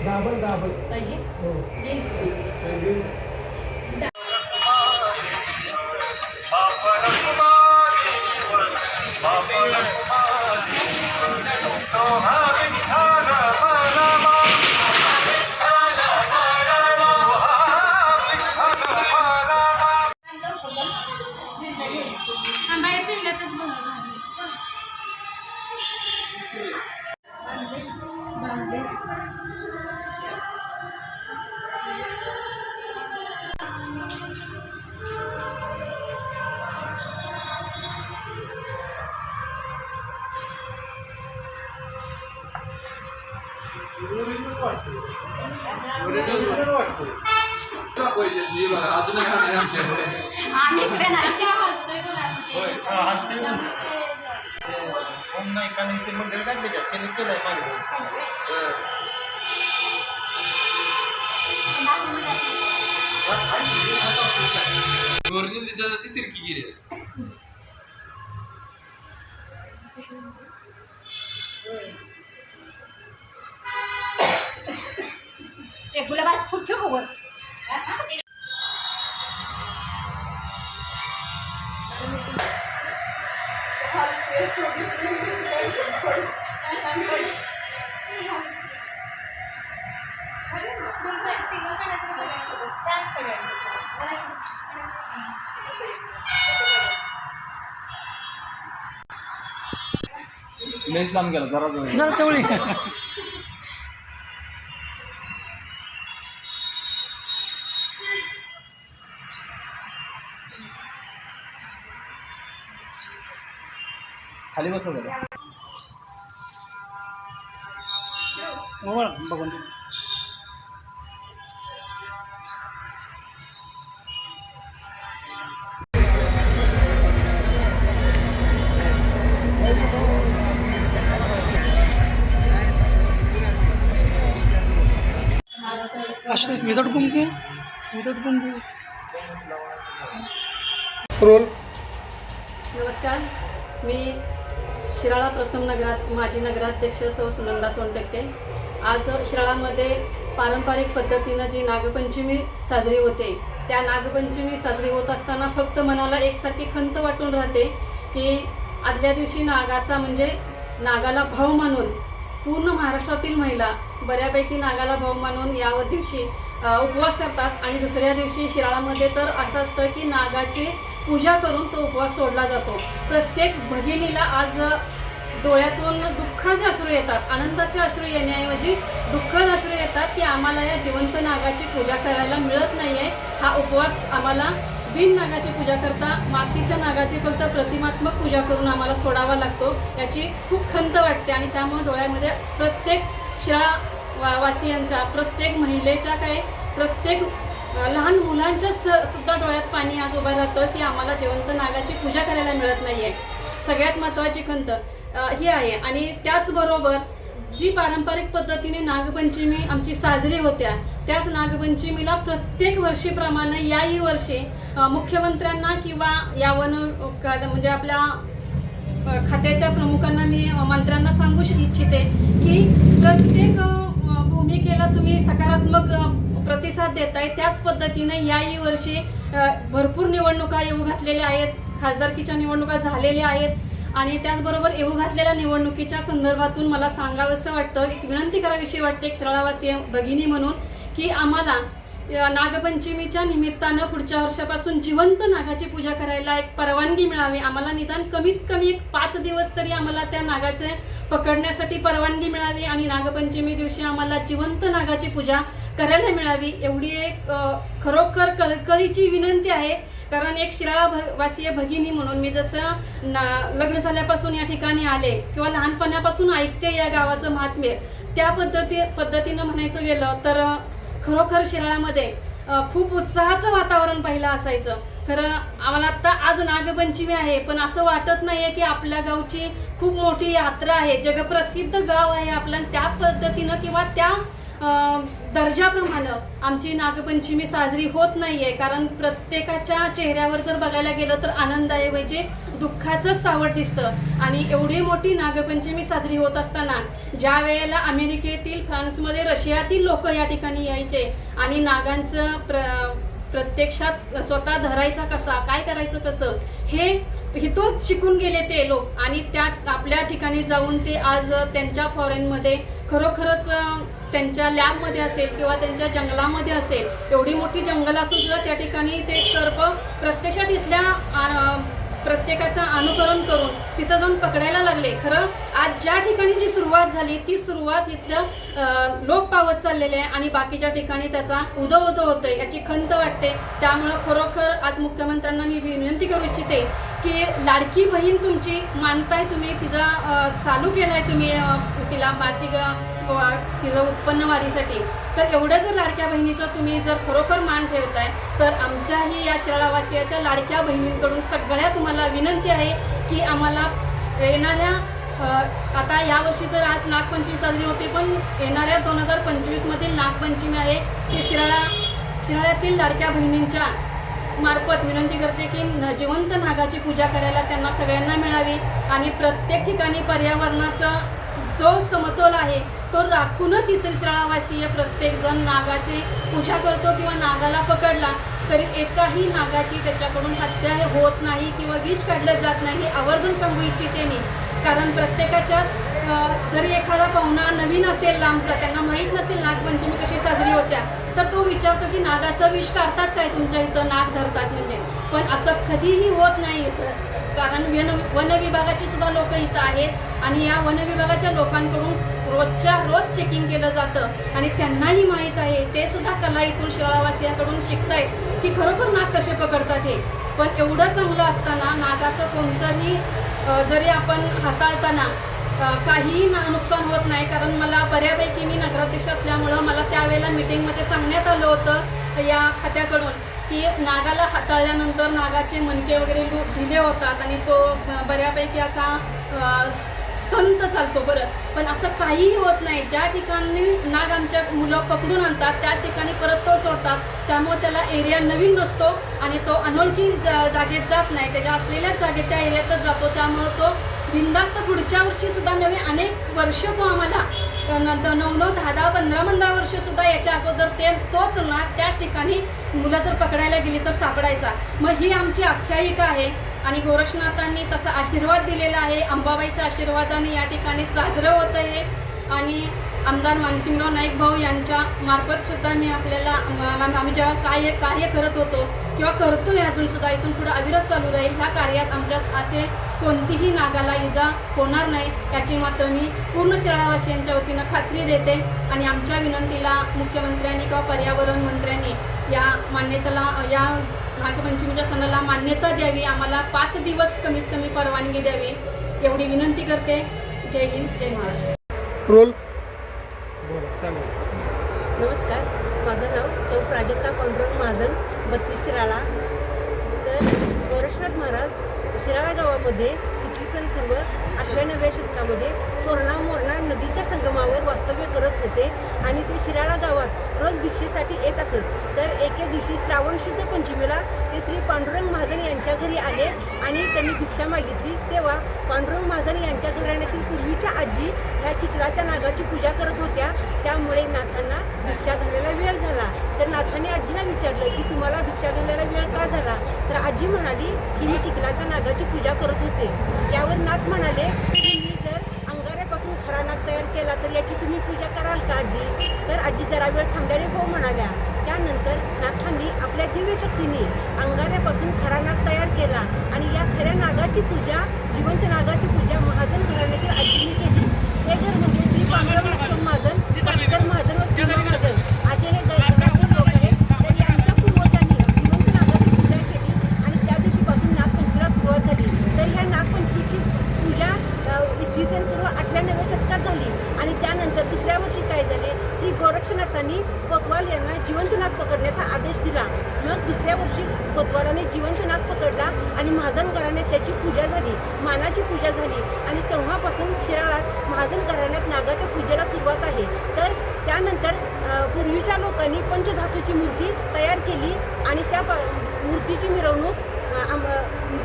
Double double पाहिजे हो देईन. बाहेर पिल्ल्यातच बघा अजून आमच्याकडे आम्ही इकडे नाही हसतोय पण असं ते मंडळ काढले का त्यांनी केलंय ओरिजिनल दिसायला ती तिरकी गेली. गुलाबाज खूप ठेव वर लयच लांब गेला जरा जरा चवळी खाली बसव जरा. बघून असं विदाउट कुंकू रोल. नमस्कार, मी शिराळा प्रथम नगरात माजी नगराध्यक्ष सौ सुनंदा सोनटक्के. आज शिराळामध्ये पारंपरिक पद्धतीनं जी नागपंचमी साजरी होते, त्या नागपंचमी साजरी होत असताना फक्त मनाला एकसारखी खंत वाटून राहते की आदल्या दिवशी नागाचा म्हणजे नागाला भाव मानून पूर्ण महाराष्ट्रातील महिला बऱ्यापैकी नागाला भाव मानून या दिवशी उपवास करतात आणि दुसऱ्या दिवशी शिराळामध्ये तर असं असतं की नागाची पूजा करून तो उपवास सोडला जातो. प्रत्येक भगिनीला आज डोळ्यातून दुःखाचे अश्रू येतात, आनंदाचे अश्रू येण्याऐवजी दुःखद अश्रू येतात की आम्हाला या जिवंत नागाची पूजा करायला मिळत नाही आहे. हा उपवास आम्हाला बिन नागाची पूजा करता मातीच्या नागाची फक्त प्रतिमात्मक पूजा करून आम्हाला सोडावा लागतो. याची खूप खंत वाटते आणि त्यामुळे डोळ्यामध्ये प्रत्येक शिराळावासियांच्या, प्रत्येक महिलेच्या प्रत्येक लहान मुलांच्या सुद्धा डोळ्यात पाणी आज उभं राहतं की आम्हाला जिवंत नागाची पूजा करायला मिळत नाही आहे. सगळ्यात महत्त्वाची खंत ही आहे. आणि त्याचबरोबर जी पारंपरिक पद्धतीने नागपंचमी आमची साजरी होत्या, त्याच नागपंचमीला प्रत्येक वर्षीप्रमाणे याही वर्षी मुख्यमंत्र्यांना किंवा यावन म्हणजे आपल्या खात्याच्या प्रमुखांना मी मंत्र्यांना सांगू इच्छिते की प्रत्येक भूमिकेला तुम्ही सकारात्मक प्रतिसाद देताय. त्याच पद्धतीने याही वर्षी भरपूर निवडणुका येऊ घातलेल्या आहेत, खासदारकीच्या निवडणुका झालेल्या आहेत आणि त्याचबरोबर येऊ घातलेल्या निवडणुकीच्या संदर्भातून मला सांगावंसं वाटतं, एक विनंती करावीशी वाटते एक शिराळावासी भगिनी म्हणून की आम्हाला नागपंचमीच्या निमित्तानं पुढच्या वर्षापासून जिवंत नागाची पूजा करायला एक परवानगी मिळावी. आम्हाला निदान कमीत कमी एक 5 दिवस तरी आम्हाला त्या नागाचे पकडण्यासाठी परवानगी मिळावी आणि नागपंचमी दिवशी आम्हाला जिवंत नागाची पूजा करायला मिळावी. एवढी एक खरोखर कळकळीची विनंती आहे. कारण एक शिराळावासीय भगिनी म्हणून मी जसं लग्न झाल्यापासून या ठिकाणी आले किंवा लहानपणापासून ऐकते या गावाचं महात्म्य, त्या पद्धतीनं म्हणायचं गेलं तर खरोखर शिराळामध्ये खूप उत्साहाचं वातावरण पहिलं असायचं. खरं आम्हाला आत्ता आज नागपंचमी आहे पण असं वाटत नाही आहे की आपल्या गावची खूप मोठी यात्रा आहे, जगप्रसिद्ध गाव आहे आपलं, त्या पद्धतीनं किंवा त्या दर्जाप्रमाणे आमची नागपंचमी साजरी होत नाही आहे. कारण प्रत्येकाच्या चेहऱ्यावर जर बघायला गेलं तर आनंदाऐवजी दुःखाचं सावट दिसतं. आणि एवढी मोठी नागपंचमी साजरी होत असताना ज्या वेळेला अमेरिकेतील, फ्रान्समध्ये, रशियातील लोक या ठिकाणी यायचे आणि नागांचं प्रत्यक्षात स्वतः धरायचा कसा, काय करायचं कसं, हे हितोच शिकून गेले ते लोक. आणि त्या आपल्या ठिकाणी जाऊन ते आज त्यांच्या फॉरेनमध्ये खरोखरच त्यांच्या लॅबमध्ये असेल किंवा त्यांच्या जंगलामध्ये असेल, एवढी मोठी जंगल असून सुद्धा त्या ठिकाणी ते सर्प प्रत्यक्षात इथल्या प्रत्येकाचं अनुकरण करून तिथं जाऊन पकडायला लागले. खरं आज ज्या ठिकाणी जी सुरुवात झाली ती सुरुवात इथलं लोप पावत चाललेले आहे आणि बाकीच्या ठिकाणी त्याचा उदो होतोय, याची खंत वाटते. त्यामुळं खरोखर आज मुख्यमंत्र्यांना मी विनंती करू इच्छिते की लाडकी बहीण तुमची मानताय तुम्ही, तिचा चालू केलाय तुम्ही, तिला मासिक तिचं उत्पन्न वाढीसाठी, तर एवढ्या जर लाडक्या बहिणीचं तुम्ही जर खरोखर मान ठेवताय तर आमच्याही या शिराळावासियाच्या लाडक्या बहिणींकडून सगळ्या तुम्हाला विनंती आहे की आम्हाला येणाऱ्या आता यावर्षी तर आज नागपंचमी साजरी होते, पण येणाऱ्या 2025 मधील नागपंचमी आहे ती शिराळ्यातील लाडक्या बहिणींच्या मार्फत विनंती करते की जिवंत नागाची पूजा करायला त्यांना सगळ्यांना मिळावी आणि प्रत्येक ठिकाणी पर्यावरणाचा जो समतोल आहे तो राखूनच इथील शिराळावासीय प्रत्येकजण नागाची पूजा करतो किंवा नागाला पकडला तरी एकाही नागाची त्याच्याकडून हत्या होत नाही किंवा विष काढलं जात नाही, आवर्जून सांगू इच्छिते मी. कारण प्रत्येकाच्या जरी एखादा पाहुणा नवीन असेल लांबचा, त्यांना माहीत नसेल नागपंचमी कशी साजरी होत्या, तर तो विचारतो की नागाचं विष काढतात काय तुमच्या इथं, नाग धरतात म्हणजे. पण असं कधीही होत नाही इथं, कारण वन विभागाची सुद्धा लोक इथं आहेत आणि या वन विभागाच्या लोकांकडून रोजच्या रोज चेकिंग केलं जातं आणि त्यांनाही माहीत आहे, ते सुद्धा कला इथून शिराळावासियांकडून शिकतायत की खरोखर नाग कसे पकडतात हे. पण एवढं चांगलं असताना नागाचं कोणतंही जरी आपण हाताळताना काहीही नुकसान होत नाही. कारण मला बऱ्यापैकी, मी नगराध्यक्ष असल्यामुळं मला त्यावेळेला मीटिंगमध्ये सांगण्यात आलं होतं या खात्याकडून की नागाला हाताळल्यानंतर नागाचे मणके वगैरे दिले होतात आणि तो बऱ्यापैकी असा संत चालतो बरं. पण असं काहीही होत नाही. ज्या ठिकाणी नाग आमच्या मुलं पकडून आणतात त्या ठिकाणी परत तो सोडतात, त्यामुळे त्याला एरिया नवीन नसतो आणि तो अनोळखी जागेत जात नाही, त्याच्या असलेल्याच जागेत त्या एरियातच जातो. त्यामुळं तो बिंदास्त पुढच्या वर्षी सुद्धा नवे अनेक वर्ष तो आम्हाला 9, 10, 15 वर्ष सुद्धा याच्या अगोदर तोच नाग त्याच ठिकाणी मुलं जर पकडायला गेली तर सापडायचा. मग ही आमची आख्यायिका आहे आणि गोरक्षनाथांनी तसा आशीर्वाद दिलेला आहे. अंबाबाईच्या आशीर्वादाने या ठिकाणी साजरं होतं आहे आणि आमदार मानसिंगराव नाईक भाऊ यांच्या मार्फत सुद्धा मी आपल्याला आम्ही जेव्हा कार्य करत होतो किंवा करतोय अजूनसुद्धा, इथून पुढे अविरत चालू राहील. ह्या कार्यात आमच्यात असे कोणतीही नागाला इजा होणार नाही याची मात्र मी पूर्ण शिराळावासियांच्या वतीनं खात्री देते आणि आमच्या विनंतीला मुख्यमंत्र्यांनी किंवा पर्यावरण मंत्र्यांनी या मान्यतेला, या नागपंचमीच्या सणाला मान्यता द्यावी, आम्हाला 5 दिवस कमीत कमी परवानगी द्यावी एवढी विनंती करते. जय हिंद, जय महाराष्ट्र. रोल नमस्कार, माझं नाव सौ प्राजक्ता पांडुरंग महाजन, 32 शिराळा. तर गोरक्षनाथ महाराज शिराळा गावामध्ये इसवी सन पूर्व 8व्या-9व्या शतकामध्ये तोरणा मोरणा नदीच्या संगमावर वास्तव्य करत होते आणि ते शिराळा गावात रोज भिक्षेसाठी येत असत. तर एके दिवशी श्रावण शुद्ध पंचमीला ते श्री पांडुरंग महाजन यांच्या घरी आले आणि त्यांनी भिक्षा मागितली. तेव्हा पांडुरंग महाजन यांच्या घराण्यातील पूर्वीच्या आजी ह्या चिखलाच्या नागाची पूजा करत होत्या, त्यामुळे नाथांना भिक्षा घालायला वेळ झाला. तर नाथांनी आजीला विचारलं की तुम्हाला भिक्षा घालायला वेळ का झाला? तर आजी म्हणाली की मी चिखलाच्या नागाची पूजा करत होते. यावर नाथ म्हणाले की मी जर अंगाऱ्यापासून खरा नाग तयार केला तर याची तुम्ही पूजा कराल का आजी? तर आजी जरा वेळ थांबल्याने हो म्हणाल्या. त्यानंतर नाथांनी आपल्या दिव्य शक्तीने अंगाऱ्यापासून खरा नाग तयार केला आणि या खऱ्या नागाची पूजा, जिवंत नागाची पूजा महाजन घराण्यातील आजीने केली. हे घर म्हणजे श्री पांडुरंग लक्ष्मण महाजन, भास्कर महाजन व सीमा महाजन असे हे घरातील लोक आहेत. तर यांच्या पूर्वजांनी जिवंत नागाची पूजा केली आणि त्या दिवशीपासून नागपंचमीला सुरुवात झाली. तर ह्या नागपंचमीची पूजा इसवी सन पूर्व 8व्या-9व्या शतकात झाली आणि त्यानंतर दुसऱ्या वर्षी काय झाले, श्री गोरक्षनाथांनी कोतवाल यांना जिवंत नाग पकडण्याचा आदेश दिला. मग दुसऱ्या वर्षी कोतवालाने जिवंत नाग पकडला आणि महाजन घराण्यात त्याची पूजा झाली, मानाची पूजा झाली आणि तेव्हापासून शिराळात महाजन घराण्यात नागाच्या पूजेला सुरुवात आहे. तर त्यानंतर पूर्वीच्या लोकांनी पंचधातूची मूर्ती तयार केली आणि त्या मूर्तीची मिरवणूक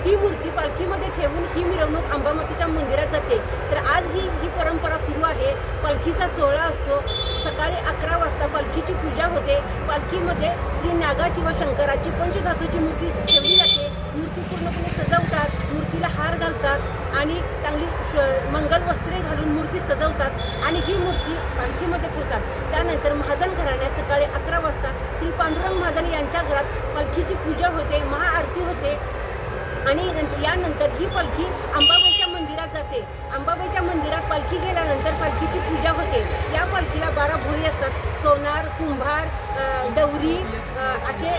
ती मूर्ती पालखीमध्ये ठेवून ही मिरवणूक अंबामातीच्या मंदिरात जाते. तर आज ही परंपरा सुरू आहे. पालखीचा सोहळा असतो. सकाळी 11 वाजता पालखीची पूजा होते. पालखीमध्ये श्री नागाची व शंकराची पंचधातूची मूर्ती ठेवली जाते. मूर्ती पूर्णपणे सजवतात, मूर्तीला हार घालतात आणि चांगली मंगल वस्त्रे घालून मूर्ती सजवतात आणि ही मूर्ती पालखीमध्ये ठेवतात. त्यानंतर महाजन घराण्यात सकाळी 11 वाजता श्री पांडुरंग महाजन यांच्या घरात पालखीची पूजा होते, महाआरती होते आणि यानंतर ही पालखी अंबाबाईच्या मंदिरात जाते. अंबाबाईच्या मंदिरात पालखी गेल्यानंतर पालखीची पूजा होते. या पालखीला 12 भोई असतात. सोनार, कुंभार, डवरी असे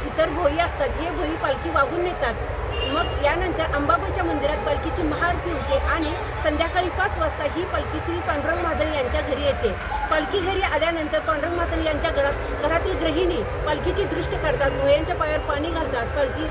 इतर भोई असतात. हे भोई पालखी वाहून नेतात. मग यानंतर अंबाबाईच्या मंदिरात पालखीची महाआरती होते आणि संध्याकाळी 5 वाजता ही पालखी श्री पांडुरंग महाजन यांच्या घरी येते. पालखी घरी आल्यानंतर पांडुरंग महाजन यांच्या घरातील गृहिणी पालखीची दृष्ट काढतात, भोयांच्या पायावर पाणी घालतात,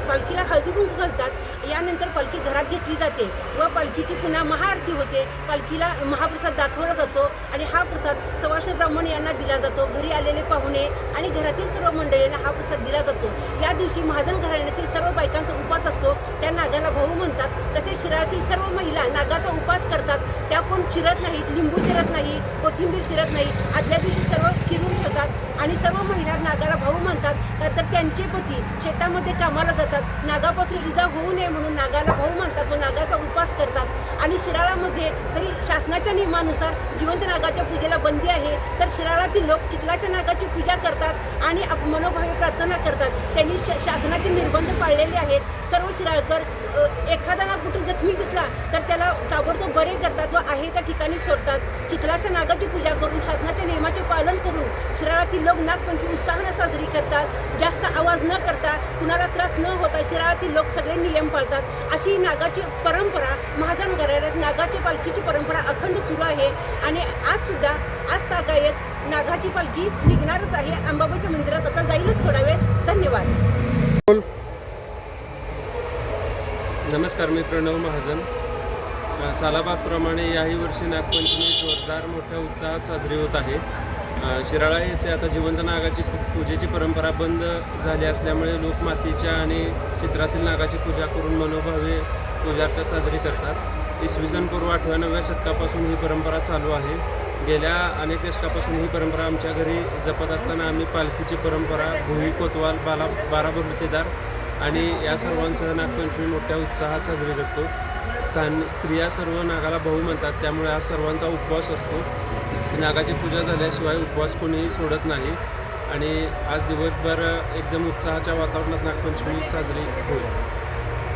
पालखीला हळदी कुंकू घालतात. यानंतर पालखी घरात घेतली जाते व पालखीची पुन्हा महाआरती होते. पालखीला महाप्रसाद दाखवला जातो आणि हा प्रसाद सवाष्ण ब्राह्मण यांना दिला जातो. घरी आलेले पाहुणे आणि घरातील सर्व मंडळींना हा प्रसाद दिला जातो. या दिवशी महाजन घराण्यातील सर्व बायकांचा उपास असतो. त्या नागाला भाऊ म्हणतात. तसेच शिराळातील सर्व महिला नागाचा उपास करतात. त्या कोण चिरत नाहीत, लिंबू चिरत नाही, कोथिंबीर चिरत नाही. आदल्या दिवशी सर्व चिरून ठेवतात आणि सर्व महिला नागाला भाऊ म्हणतात. का तर त्यांचे पती शेतामध्ये कामाला जातात. नागापासून इजा होऊ नये म्हणून नागाला भाऊ म्हणतात व नागाचा उपास करतात. आणि शिराळामध्ये तरी शासनाच्या नियमानुसार जिवंत नागाच्या पूजेला बंदी आहे. तर शिराळातील लोक चिखलाच्या नागाची पूजा करतात आणि मनोभावे प्रार्थना करतात. त्यांनी शासनाचे निर्बंध पाळलेले आहेत. सर्व शिराळकर एखादा कुठे जखमी दिसला तर त्याला ताबडतोब बरे करतात व आहे त्या ठिकाणी सोडतात. चिखलाच्या नागाची पूजा करून शासनाच्या नियमाचे पालन करून शिराळातील लोक नागपंचमी उत्साहाने साजरी करतात. जास्त आवाज न करता, कुणाला त्रास न होता शिराळातील लोक सगळे नियम पाळतात. अशी नागाची परंपरा महाजन घराण्यात नागाची पालखीची परंपरा अखंड सुरू आहे आणि आज तागायत नागाची पालखी निघणारच आहे. अंबाबाईच्या मंदिरात आता जाईलच थोडा वेळ. धन्यवाद. नमस्कार, मी प्रणव महाजन. सालाबादप्रमाणे याही वर्षी नागपंचमी जोरदार मोठ्या उत्साहात साजरी होत आहे. शिराळा येथे आता जिवंत नागाची पूजेची परंपरा बंद झाली असल्यामुळे लोक मातीच्या आणि चित्रातील नागाची पूजा करून मनोभावे पूजार्चा साजरी करतात. इसवी सन पूर्व 8व्या-9व्या शतकापासून ही परंपरा चालू आहे. गेल्या अनेक दशकापासून ही परंपरा आमच्या घरी जपत असताना आम्ही पालखीची परंपरा, भोई, कोतवाल, बारा बलुतेदार आणि या सर्वांसह नागपंचमी मोठ्या उत्साहात साजरी करतो. स्त्रिया सर्व नागाला भाऊ म्हणतात, त्यामुळे आज सर्वांचा उपवास असतो. नागाची पूजा झाल्याशिवाय उपवास कोणीही सोडत नाही आणि आज दिवसभर एकदम उत्साहाच्या वातावरणात नागपंचमी साजरी होईल.